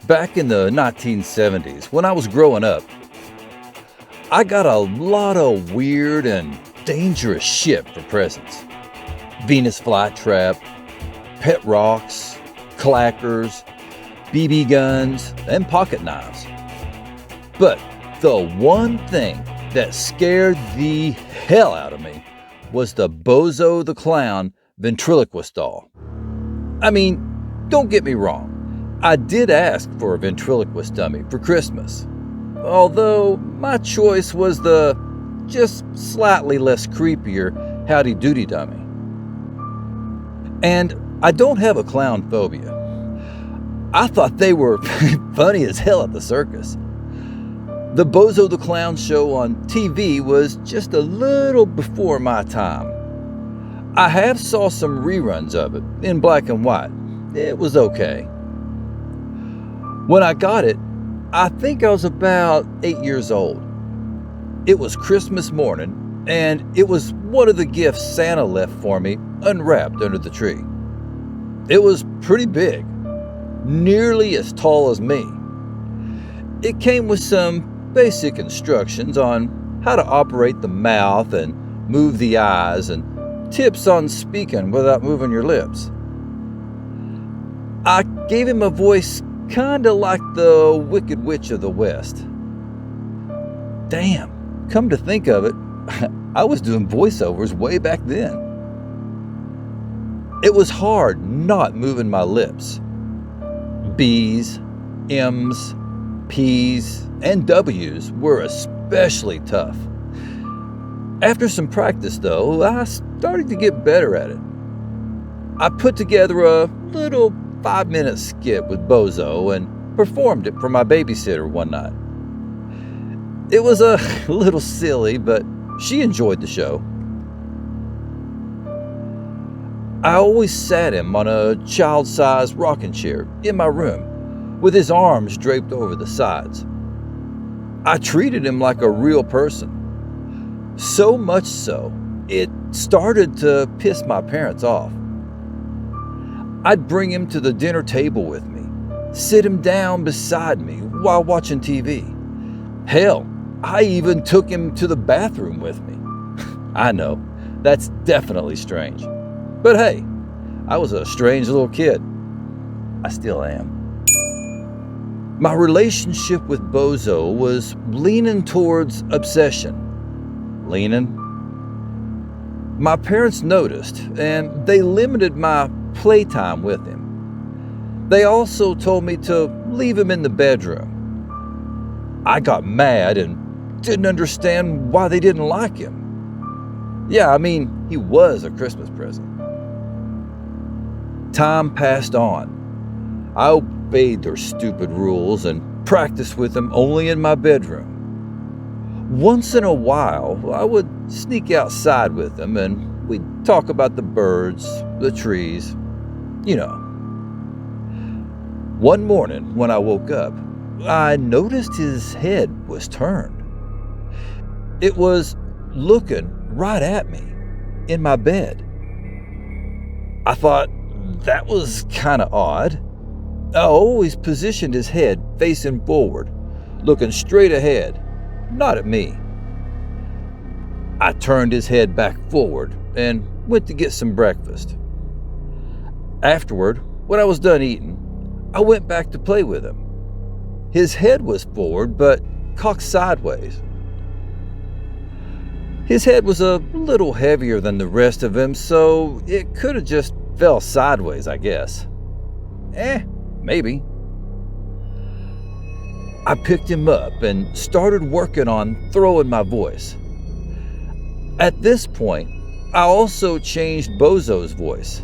Back in the 1970s, when I was growing up, I got a lot of weird and dangerous shit for presents. Venus flytrap, pet rocks, clackers, BB guns, and pocket knives. But the one thing that scared the hell out of me was the Bozo the Clown ventriloquist doll. I mean, don't get me wrong. I did ask for a ventriloquist dummy for Christmas, although my choice was the just slightly less creepier Howdy Doody dummy. And I don't have a clown phobia. I thought they were funny as hell at the circus. The Bozo the Clown show on TV was just a little before my time. I have saw some reruns of it in black and white. It was okay. When I got it, I think I was about 8 years old. It was Christmas morning, and it was one of the gifts Santa left for me unwrapped under the tree. It was pretty big, nearly as tall as me. It came with some basic instructions on how to operate the mouth and move the eyes, and tips on speaking without moving your lips. I gave him a voice kinda like the Wicked Witch of the West. Damn, come to think of it, I was doing voiceovers way back then. It was hard not moving my lips. B's, M's, P's, and W's were especially tough. After some practice, though, I started to get better at it. I put together a little 5-minute skit with Bozo and performed it for my babysitter one night. It was a little silly, but she enjoyed the show. I always sat him on a child-sized rocking chair in my room with his arms draped over the sides. I treated him like a real person. So much so, it started to piss my parents off. I'd bring him to the dinner table with me, sit him down beside me while watching TV. Hell, I even took him to the bathroom with me. I know, that's definitely strange. But hey, I was a strange little kid. I still am. My relationship with Bozo was leaning towards obsession. My parents noticed, and they limited my playtime with him. They also told me to leave him in the bedroom. I got mad and didn't understand why they didn't like him. Yeah, I mean, he was a Christmas present. Time passed on. I obeyed their stupid rules and practiced with him only in my bedroom. Once in a while, I would sneak outside with him and we'd talk about the birds, the trees, you know. One morning when I woke up, I noticed his head was turned. It was looking right at me in my bed. I thought that was kind of odd. I always positioned his head facing forward, looking straight ahead, not at me. I turned his head back forward and went to get some breakfast. Afterward, when I was done eating, I went back to play with him. His head was forward, but cocked sideways. His head was a little heavier than the rest of him, so it could have just fell sideways, I guess. Maybe. I picked him up and started working on throwing my voice. At this point, I also changed Bozo's voice.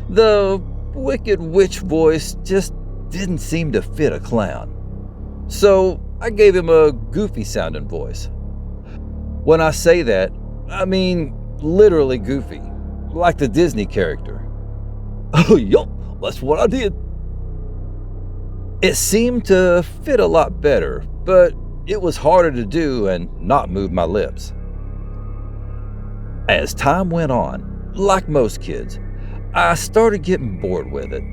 The Wicked Witch voice just didn't seem to fit a clown. So I gave him a goofy sounding voice. When I say that, I mean literally goofy, like the Disney character. Oh, yup, that's what I did. It seemed to fit a lot better, but it was harder to do and not move my lips. As time went on, like most kids, I started getting bored with it.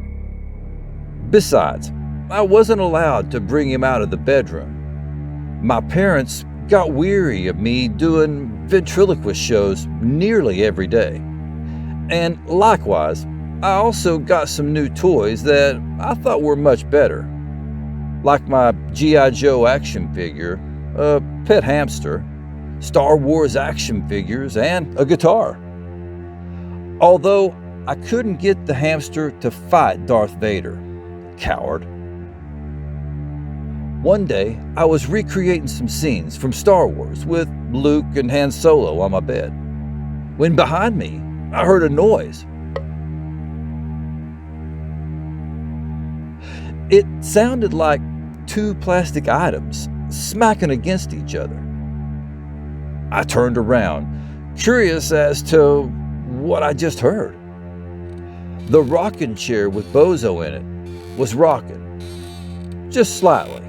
Besides, I wasn't allowed to bring him out of the bedroom. My parents got weary of me doing ventriloquist shows nearly every day. And likewise, I also got some new toys that I thought were much better, like my G.I. Joe action figure, a pet hamster, Star Wars action figures, and a guitar. Although I couldn't get the hamster to fight Darth Vader. Coward. One day, I was recreating some scenes from Star Wars with Luke and Han Solo on my bed, when behind me, I heard a noise. It sounded like two plastic items smacking against each other. I turned around, curious as to what I just heard. The rocking chair with Bozo in it was rocking, just slightly.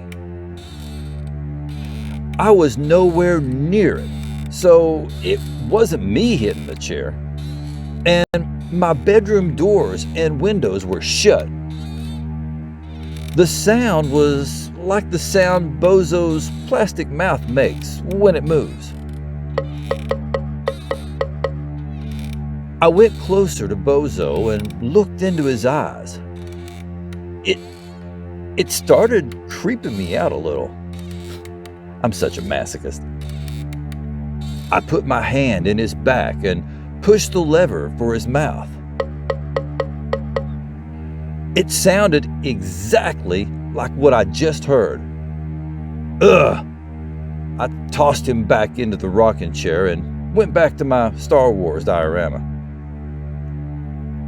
I was nowhere near it, so it wasn't me hitting the chair. And my bedroom doors and windows were shut. The sound was like the sound Bozo's plastic mouth makes when it moves. I went closer to Bozo and looked into his eyes. It started creeping me out a little. I'm such a masochist. I put my hand in his back and pushed the lever for his mouth. It sounded exactly like what I just heard. Ugh! I tossed him back into the rocking chair and went back to my Star Wars diorama.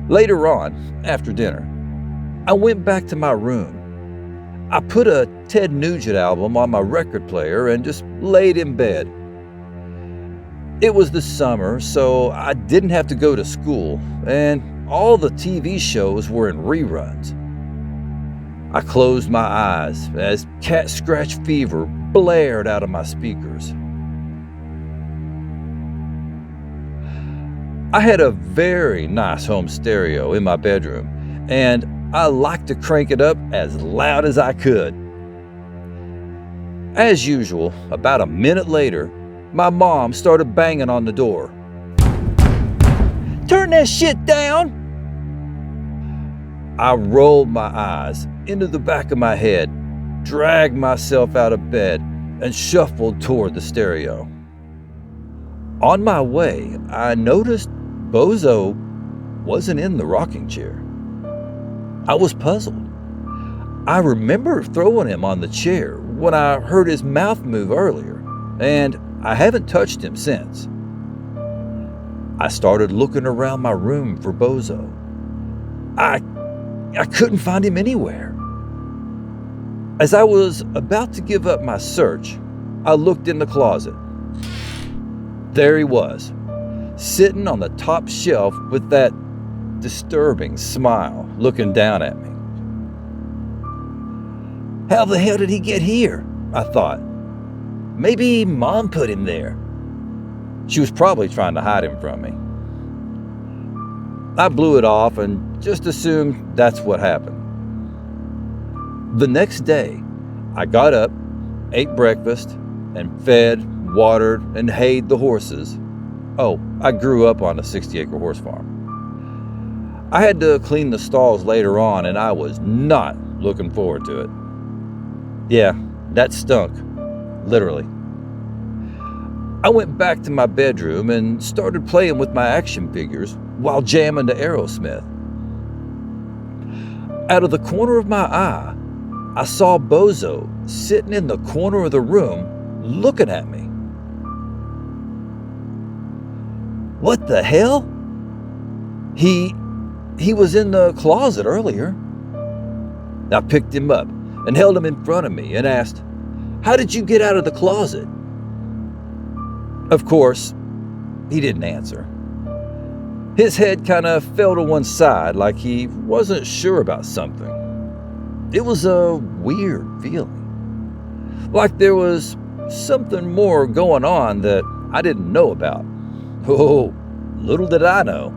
Later on, after dinner, I went back to my room. I put a Ted Nugent album on my record player and just laid in bed. It was the summer, so I didn't have to go to school, and all the TV shows were in reruns. I closed my eyes as Cat Scratch Fever blared out of my speakers. I had a very nice home stereo in my bedroom, and I liked to crank it up as loud as I could. As usual, about a minute later, my mom started banging on the door. "Turn that shit down!" I rolled my eyes into the back of my head, dragged myself out of bed, and shuffled toward the stereo. On my way, I noticed Bozo wasn't in the rocking chair. I was puzzled. I remember throwing him on the chair when I heard his mouth move earlier, and I haven't touched him since. I started looking around my room for Bozo. I couldn't find him anywhere. As I was about to give up my search, I looked in the closet. There he was, sitting on the top shelf with that disturbing smile, looking down at me. How the hell did he get here? I thought. Maybe Mom put him there. She was probably trying to hide him from me. I blew it off and just assumed that's what happened. The next day, I got up, ate breakfast, and fed, watered, and hayed the horses. Oh, I grew up on a 60-acre horse farm. I had to clean the stalls later on, and I was not looking forward to it. Yeah, that stunk. Literally. I went back to my bedroom and started playing with my action figures while jamming to Aerosmith. Out of the corner of my eye, I saw Bozo sitting in the corner of the room looking at me. What the hell? He was in the closet earlier. I picked him up and held him in front of me and asked, "How did you get out of the closet?" Of course, he didn't answer. His head kind of fell to one side like he wasn't sure about something. It was a weird feeling. Like there was something more going on that I didn't know about. Oh, little did I know.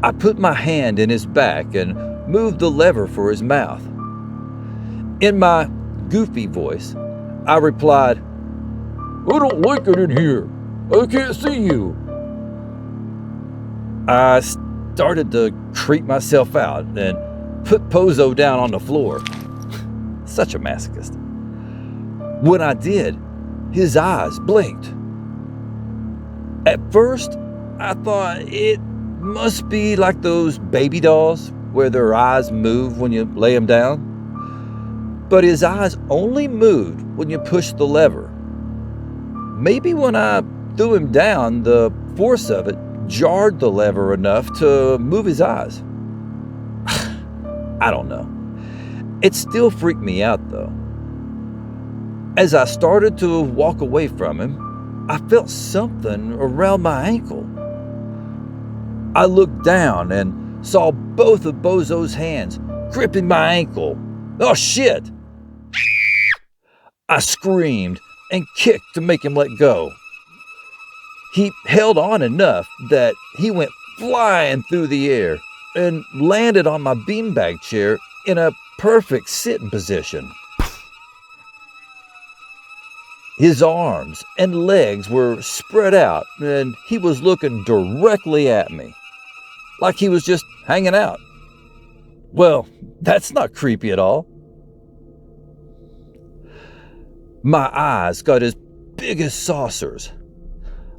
I put my hand in his back and moved the lever for his mouth. In my goofy voice, I replied, "I don't like it in here. I can't see you." I started to creep myself out and put Bozo down on the floor. Such a masochist. When I did, his eyes blinked. At first, I thought it must be like those baby dolls where their eyes move when you lay them down. But his eyes only moved when you pushed the lever. Maybe when I threw him down, the force of it jarred the lever enough to move his eyes. I don't know. It still freaked me out though. As I started to walk away from him, I felt something around my ankle. I looked down and saw both of Bozo's hands gripping my ankle. Oh shit! I screamed and kicked to make him let go. He held on enough that he went flying through the air and landed on my beanbag chair in a perfect sitting position. His arms and legs were spread out and he was looking directly at me, like he was just hanging out. Well, that's not creepy at all. My eyes got as big as saucers.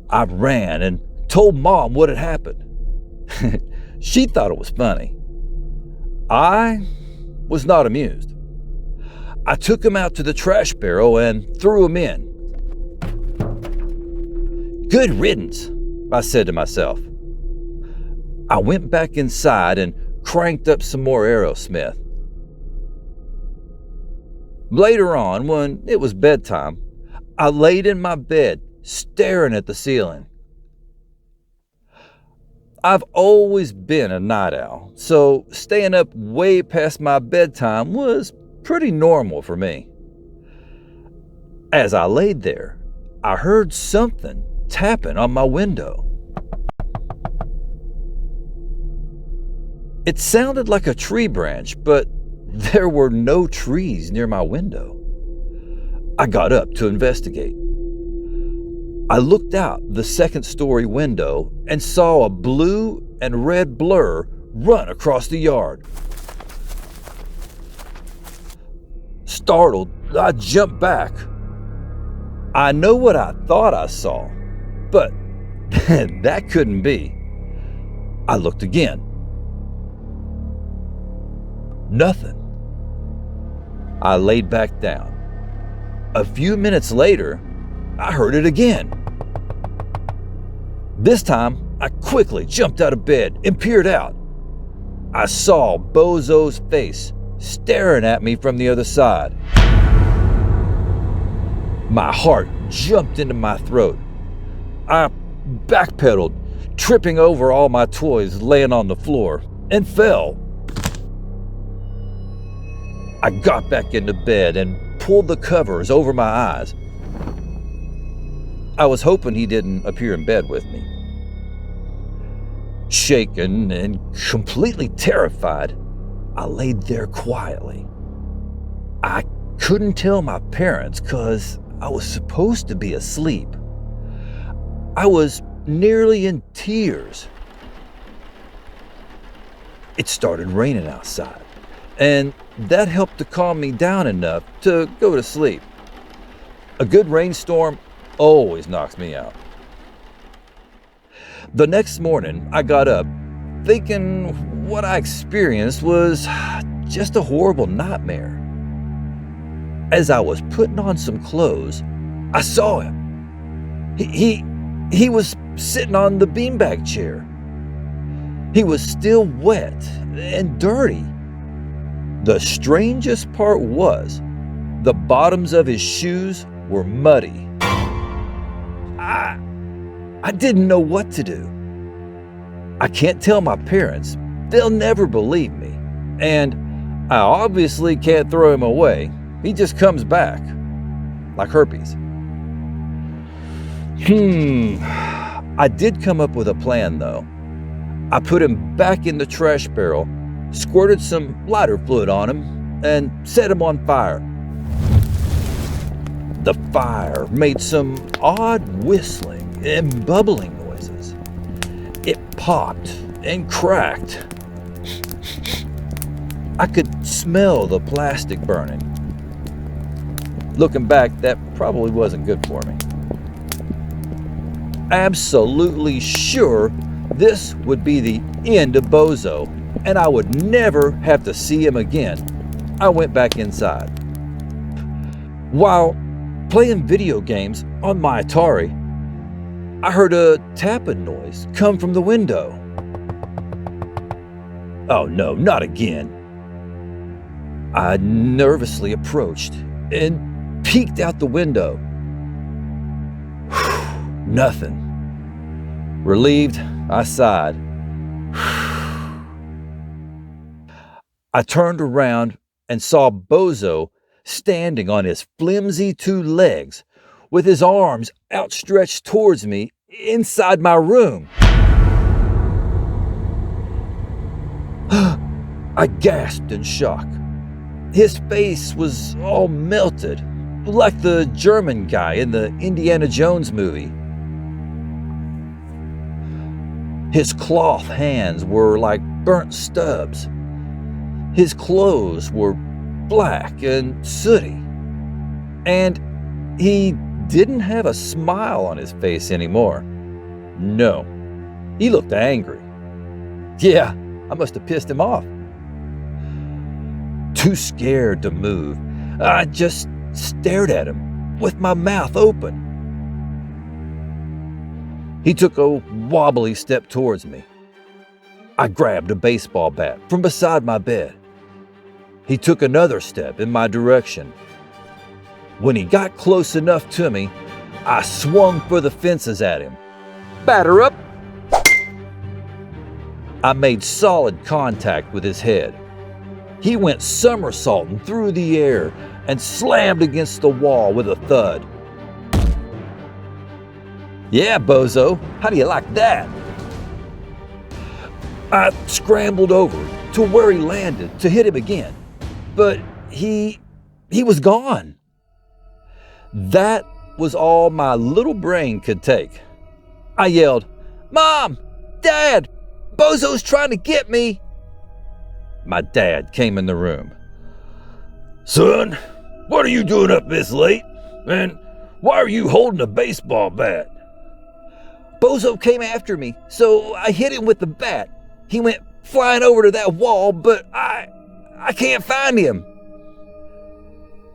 I ran and told Mom what had happened. She thought it was funny. I was not amused. I took him out to the trash barrel and threw him in. Good riddance, I said to myself. I went back inside and cranked up some more Aerosmith. Later on, when it was bedtime, I laid in my bed staring at the ceiling. I've always been a night owl, so staying up way past my bedtime was pretty normal for me. As I laid there, I heard something tapping on my window. It sounded like a tree branch, but there were no trees near my window. I got up to investigate. I looked out the second-story window and saw a blue and red blur run across the yard. Startled, I jumped back. I know what I thought I saw, but that couldn't be. I looked again. Nothing. I laid back down. A few minutes later, I heard it again. This time, I quickly jumped out of bed and peered out. I saw Bozo's face staring at me from the other side. My heart jumped into my throat. I backpedaled, tripping over all my toys laying on the floor, and fell. I got back into bed and pulled the covers over my eyes. I was hoping he didn't appear in bed with me. Shaken and completely terrified, I laid there quietly. I couldn't tell my parents because I was supposed to be asleep. I was nearly in tears. It started raining outside, and that helped to calm me down enough to go to sleep. A good rainstorm always knocks me out. The next morning, I got up thinking what I experienced was just a horrible nightmare. As I was putting on some clothes, I saw him. He was sitting on the beanbag chair. He was still wet and dirty. The strangest part was the bottoms of his shoes were muddy. I didn't know what to do. I can't tell my parents. They'll never believe me. And I obviously can't throw him away. He just comes back. Like herpes. I did come up with a plan though. I put him back in the trash barrel, squirted some lighter fluid on him, and set him on fire. The fire made some odd whistling and bubbling noises. It popped and cracked. I could smell the plastic burning. Looking back, that probably wasn't good for me. Absolutely sure this would be the end of Bozo, and I would never have to see him again. I went back inside. While playing video games on my Atari, I heard a tapping noise come from the window. Oh no, not again. I nervously approached and peeked out the window. Nothing. Relieved, I sighed. I turned around and saw Bozo standing on his flimsy two legs with his arms outstretched towards me inside my room. I gasped in shock. His face was all melted, like the German guy in the Indiana Jones movie. His cloth hands were like burnt stubs. His clothes were black and sooty. And he didn't have a smile on his face anymore. No, he looked angry. Yeah, I must have pissed him off. Too scared to move, I just stared at him with my mouth open. He took a wobbly step towards me. I grabbed a baseball bat from beside my bed. He took another step in my direction. When he got close enough to me, I swung for the fences at him. Batter up! I made solid contact with his head. He went somersaulting through the air and slammed against the wall with a thud. Yeah, Bozo, how do you like that? I scrambled over to where he landed to hit him again, but he was gone. That was all my little brain could take. I yelled, "Mom! Dad! Bozo's trying to get me!" My dad came in the room. "Son, what are you doing up this late? And why are you holding a baseball bat?" "Bozo came after me, so I hit him with the bat. He went flying over to that wall, but I can't find him."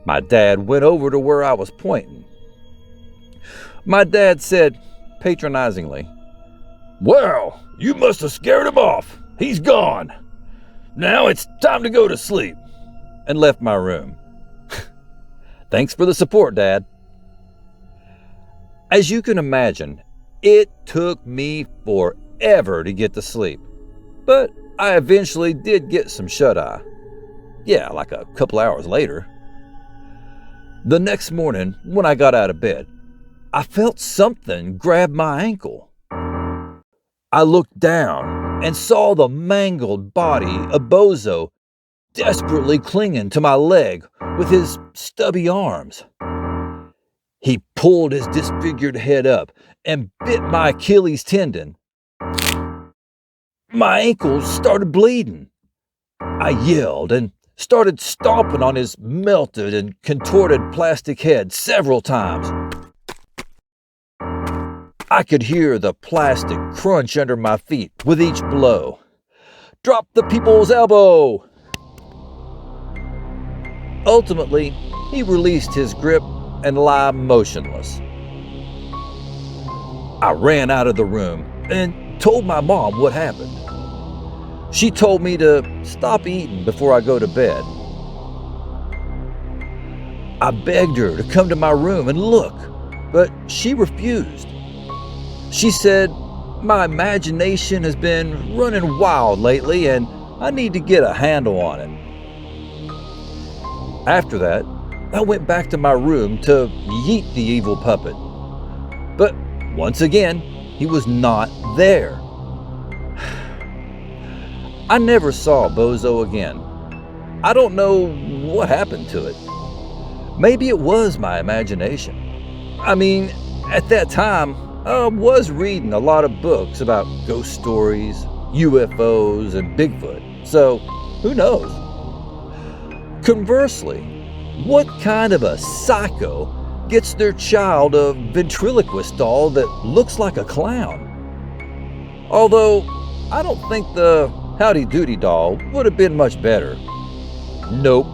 My dad went over to where I was pointing. My dad said patronizingly, "Well, you must have scared him off. He's gone. Now it's time to go to sleep," and left my room. Thanks for the support, Dad. As you can imagine, it took me forever to get to sleep, but I eventually did get some shut-eye. Yeah, like a couple hours later. The next morning, when I got out of bed, I felt something grab my ankle. I looked down and saw the mangled body of Bozo desperately clinging to my leg with his stubby arms. He pulled his disfigured head up and bit my Achilles tendon. My ankle started bleeding. I yelled and started stomping on his melted and contorted plastic head several times. I could hear the plastic crunch under my feet with each blow. "Drop the people's elbow!" Ultimately, he released his grip and lay motionless. I ran out of the room and told my mom what happened. She told me to stop eating before I go to bed. I begged her to come to my room and look, but she refused. She said, "My imagination has been running wild lately and I need to get a handle on it." After that, I went back to my room to yeet the evil puppet. But once again, he was not there. I never saw Bozo again. I don't know what happened to it. Maybe it was my imagination. I mean, at that time, I was reading a lot of books about ghost stories, UFOs, and Bigfoot, so who knows? Conversely, what kind of a psycho gets their child a ventriloquist doll that looks like a clown? Although, I don't think the Howdy Doody doll would have been much better. Nope.